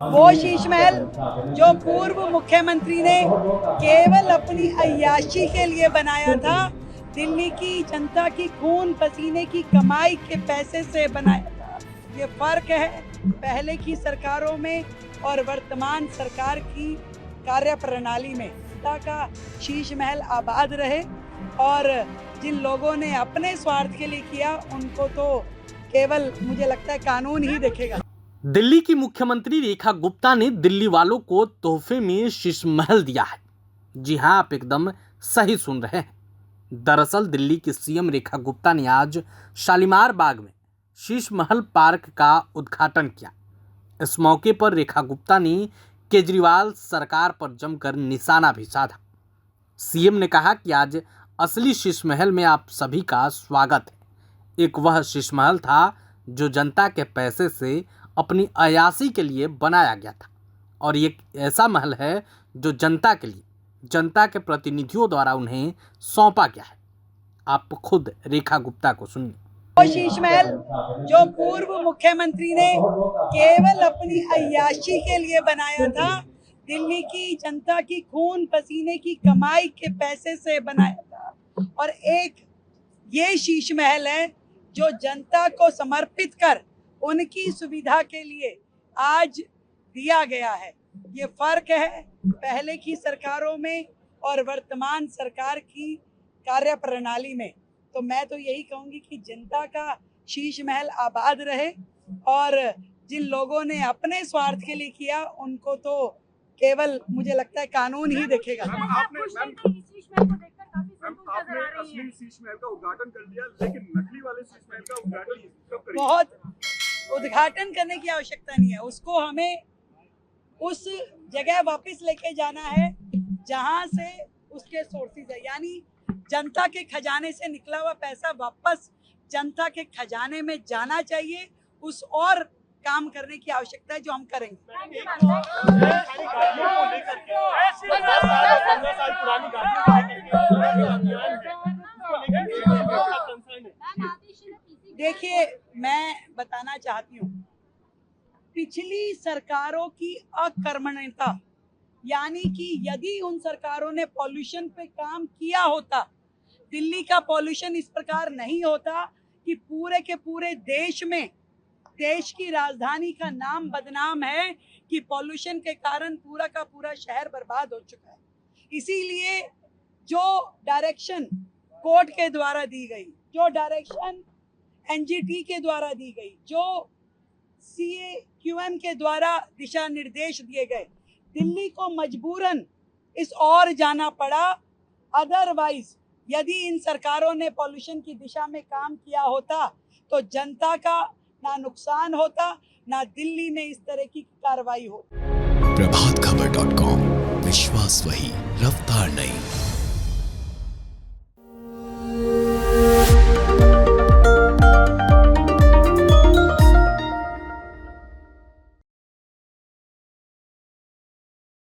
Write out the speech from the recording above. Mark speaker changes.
Speaker 1: वो शीश महल जो पूर्व मुख्यमंत्री ने केवल अपनी अय्याशी के लिए बनाया था, दिल्ली की जनता की खून पसीने की कमाई के पैसे से बनाया था। ये फर्क है पहले की सरकारों में और वर्तमान सरकार की कार्यप्रणाली में। जनता का शीश महल आबाद रहे और जिन लोगों ने अपने स्वार्थ के लिए किया उनको तो केवल मुझे लगता है कानून ही देखेगा।
Speaker 2: दिल्ली की मुख्यमंत्री रेखा गुप्ता ने दिल्ली वालों को तोहफे में शीश महल दिया है। जी हां, आप एकदम सही सुन रहे हैं। दरअसल दिल्ली की सीएम रेखा गुप्ता ने आज शालीमार बाग में शीश महल पार्क का उद्घाटन किया। इस मौके पर रेखा गुप्ता ने केजरीवाल सरकार पर जमकर निशाना भी साधा। सीएम ने कहा कि आज असली शीश महल में आप सभी का स्वागत है। एक वह शीश महल था जो जनता के पैसे से अपनी अयासी के लिए बनाया गया था और ये ऐसा महल है जो जनता के लिए, जनता के प्रतिनिधियों द्वारा उन्हें सौंपा गया है। आप खुद रेखा गुप्ता को सुनिए।
Speaker 1: वो शीश महल जो पूर्व मुख्यमंत्री ने केवल अपनी अय्याशी के लिए बनाया था, दिल्ली की जनता की खून पसीने की कमाई के पैसे से बनाया था, और एक ये शीश महल है जो जनता को समर्पित कर उनकी सुविधा के लिए आज दिया गया है। ये फर्क है पहले की सरकारों में और वर्तमान सरकार की कार्यप्रणाली में। तो मैं तो यही कहूंगी कि जनता का शीश महल आबाद रहे और जिन लोगों ने अपने स्वार्थ के लिए किया उनको तो केवल मुझे लगता है कानून ही देखेगा।
Speaker 3: आपने असली शीश महल का उद्घाटन कर दिया, लेकिन नकली वाले शीश महल का उद्घाटन कब करेंगे?
Speaker 1: बहुत उद्घाटन करने की आवश्यकता नहीं है, उसको हमें उस जगह वापस लेके जाना है जहां से उसके सोर्सेज है, यानी जनता के खजाने से निकला हुआ पैसा वापस जनता के खजाने में जाना चाहिए। उस और काम करने की आवश्यकता है जो हम करेंगे। देखिए, मैं बताना चाहती हूँ, पिछली सरकारों की अकर्मण्यता, यानी कि यदि उन सरकारों ने पॉल्यूशन पे काम किया होता, दिल्ली का पॉल्यूशन इस प्रकार नहीं होता कि पूरे के पूरे देश में, देश की राजधानी का नाम बदनाम है कि पॉल्यूशन के कारण पूरा का पूरा शहर बर्बाद हो चुका है। इसीलिए जो डायरेक्शन कोर्ट के द्वारा दी गई, जो डायरेक्शन एनजीटी के द्वारा दी गई, जो CAQM के द्वारा दिशा निर्देश दिए गए, दिल्ली को मजबूरन इस ओर जाना पड़ा। अदरवाइज यदि इन सरकारों ने पॉल्यूशन की दिशा में काम किया होता तो जनता का ना नुकसान होता, ना दिल्ली में इस तरह की कार्रवाई होती।
Speaker 4: प्रभातखबर.com, विश्वास वही, रफ्तार नहीं।